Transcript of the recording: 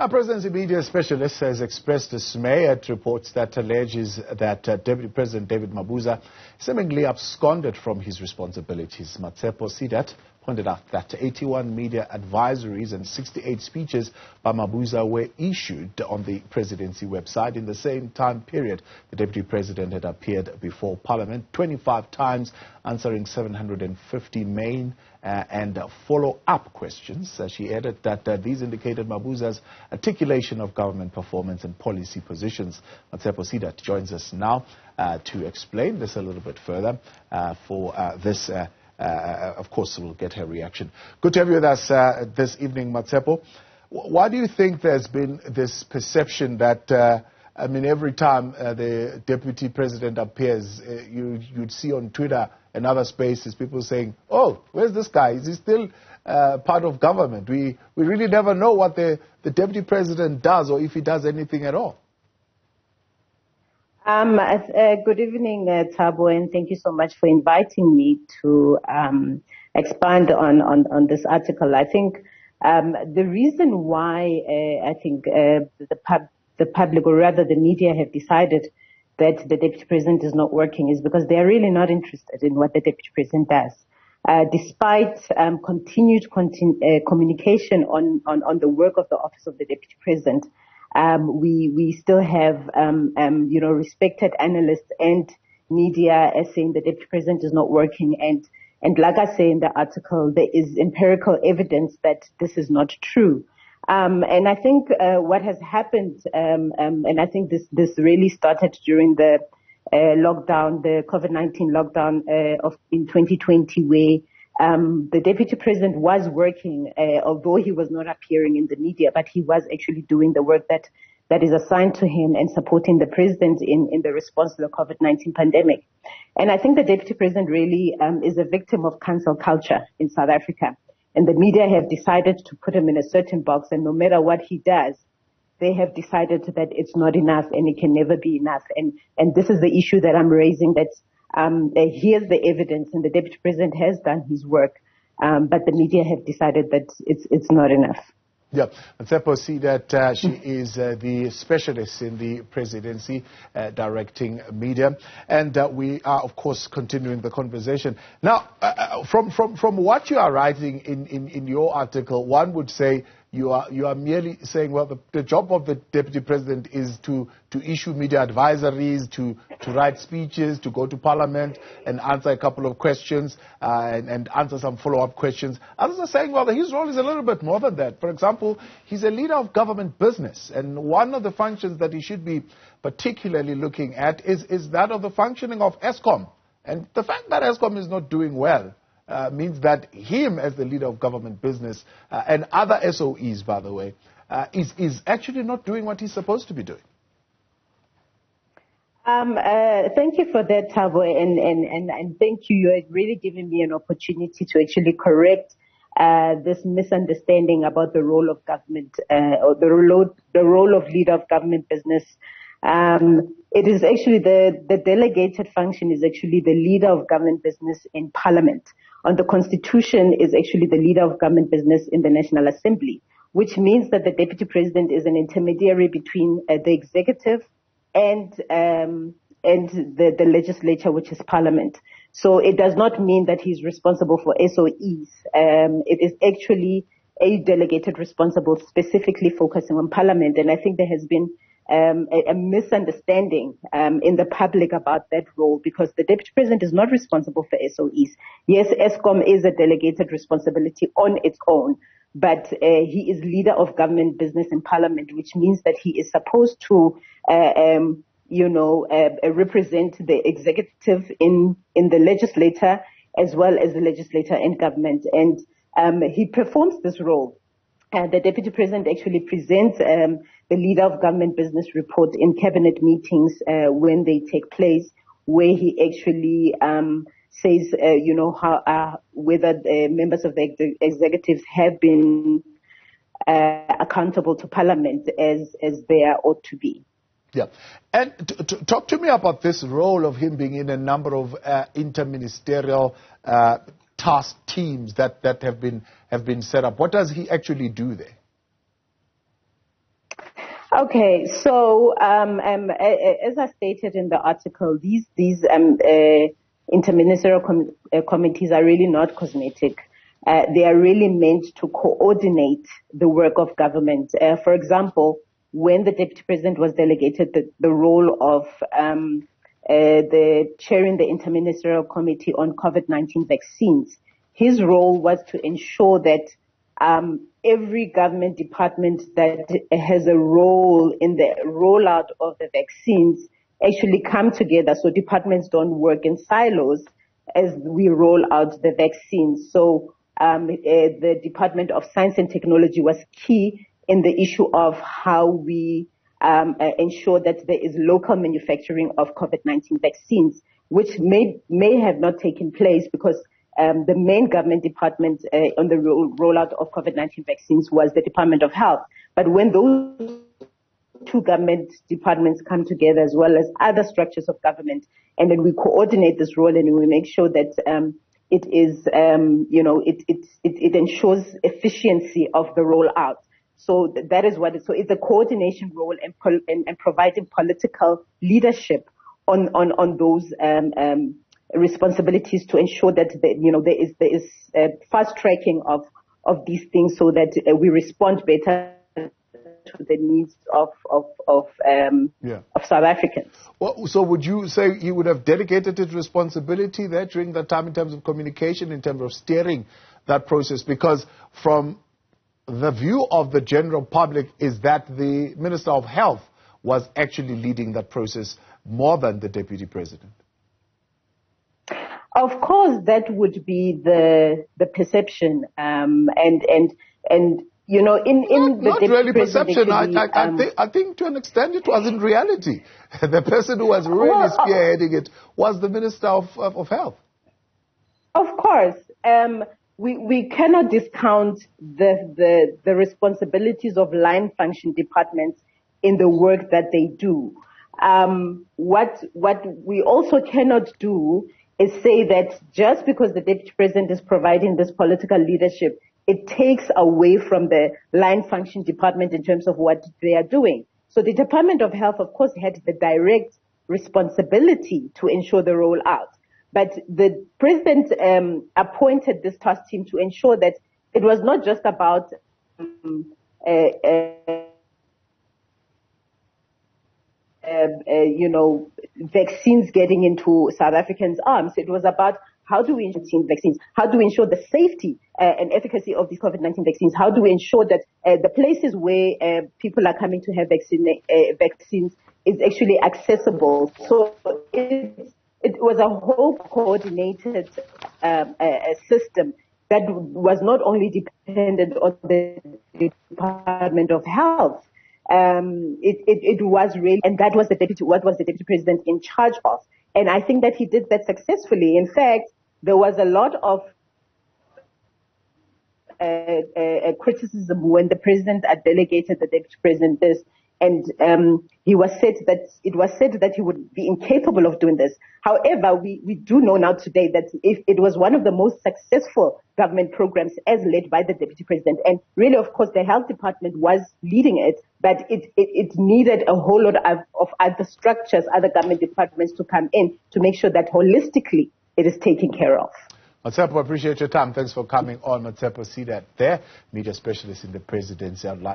Our presidency media specialist has expressed dismay at reports that alleges that Deputy President David Mabuza seemingly absconded from his responsibilities. Seedat pointed out that 81 media advisories and 68 speeches by Mabuza were issued on the presidency website. In the same time period, the Deputy President had appeared before Parliament 25 times, answering 750 main and follow-up questions. She added that these indicated Mabuza's articulation of government performance and policy positions. Seedat joins us now to explain this a little bit further. Of course, we'll get her reaction. Good to have you with us this evening, Matsepo. Why do you think there's been this perception that, every time the Deputy President appears, you'd see on Twitter and other spaces people saying, oh, where's this guy? Is he still part of government? We really never know what the Deputy President does or if he does anything at all. Good evening, Thabo, and thank you so much for inviting me to expand on this article. I think the reason why I think the public, or rather the media, have decided that the Deputy President is not working is because they are really not interested in what the Deputy President does. Despite continued communication on the work of the Office of the Deputy President, we still have, respected analysts and media as saying the Deputy President is not working. And like I say in the article, there is empirical evidence that this is not true. And I think what has happened, and I think this really started during the lockdown, the COVID-19 lockdown in 2020, where the Deputy President was working, although he was not appearing in the media, but he was actually doing the work that is assigned to him and supporting the President in the response to the COVID-19 pandemic. And I think the Deputy President really is a victim of cancel culture in South Africa. And the media have decided to put him in a certain box, and no matter what he does, they have decided that it's not enough and it can never be enough. And this is the issue that I'm raising, that here's the evidence, and the Deputy President has done his work, but the media have decided that it's not enough. Yeah, Matsepo Seedad, she is the specialist in the presidency, directing media, and we are, of course, continuing the conversation. Now, from what you are writing in your article, one would say you are merely saying, well, the job of the Deputy President is to issue media advisories, to write speeches, to go to Parliament and answer a couple of questions and answer some follow-up questions. Others are saying, well, his role is a little bit more than that. For example, he's a leader of government business, and one of the functions that he should be particularly looking at is that of the functioning of Eskom. And the fact that Eskom is not doing well means that him, as the leader of government business, and other SOEs, by the way, is actually not doing what he's supposed to be doing. Thank you for that, Thabo, and thank you. You're really giving me an opportunity to actually correct this misunderstanding about the role of government, or the role of leader of government business. It is actually the delegated function is actually the leader of government business in Parliament. On the Constitution is actually the leader of government business in the National Assembly, which means that the Deputy President is an intermediary between the executive and the legislature, which is Parliament. So it does not mean that he's responsible for SOEs. It is actually a delegated responsible specifically focusing on Parliament. And I think there has been a misunderstanding in the public about that role, because the Deputy President is not responsible for SOEs. Yes, Eskom is a delegated responsibility on its own, but he is leader of government business in Parliament, which means that he is supposed to represent the executive in the legislature as well as the legislature and government. And he performs this role. The Deputy President actually presents the leader of government business report in cabinet meetings when they take place, where he actually says, whether the members of the executives have been accountable to Parliament as they ought to be. Yeah. And talk to me about this role of him being in a number of interministerial task teams that have been set up. What does he actually do there? Okay, so as I stated in the article, these interministerial committees are really not cosmetic. They are really meant to coordinate the work of government. For example, when the Deputy President was delegated the role of the chairing the Interministerial Committee on COVID-19 vaccines, his role was to ensure that every government department that has a role in the rollout of the vaccines actually come together, so departments don't work in silos as we roll out the vaccines. So the Department of Science and Technology was key in the issue of how we ensure that there is local manufacturing of COVID-19 vaccines, which may have not taken place because the main government department on the rollout of COVID-19 vaccines was the Department of Health. But when those two government departments come together, as well as other structures of government, and then we coordinate this role and we make sure that it is, it ensures efficiency of the rollout. So that is what so it's a coordination role and providing political leadership on those responsibilities to ensure that there is fast tracking of these things so that we respond better to the needs of South Africans. Well, so would you say you would have delegated its responsibility there during that time in terms of communication, in terms of steering that process? Because from the view of the general public is that the Minister of Health was actually leading that process more than the Deputy President. Of course, that would be the perception, and you know, in not the really perception. I think to an extent it was in reality. The person who was really spearheading it was the Minister of Health. Of course, we cannot discount the responsibilities of line function departments in the work that they do. What we also cannot do is say that just because the Deputy President is providing this political leadership, it takes away from the line function department in terms of what they are doing. So the Department of Health, of course, had the direct responsibility to ensure the rollout. But the President appointed this task team to ensure that it was not just about vaccines getting into South Africans' arms. It was about how do we ensure vaccines? How do we ensure the safety and efficacy of these COVID-19 vaccines? How do we ensure that the places where people are coming to have vaccines is actually accessible? So it was a whole coordinated system that was not only dependent on the Department of Health. It was really, and that was what was the Deputy President in charge of. And I think that he did that successfully. In fact, there was a lot of criticism when the President had delegated the Deputy President this, and it was said that he would be incapable of doing this. However, we do know now today that if it was one of the most successful government programs as led by the Deputy President. And really, of course, the Health Department was leading it, but it needed a whole lot of other structures, other government departments to come in to make sure that holistically it is taken care of. Matsepo, I appreciate your time. Thanks for coming on. Matsepo Seedad there, media specialist in the presidency.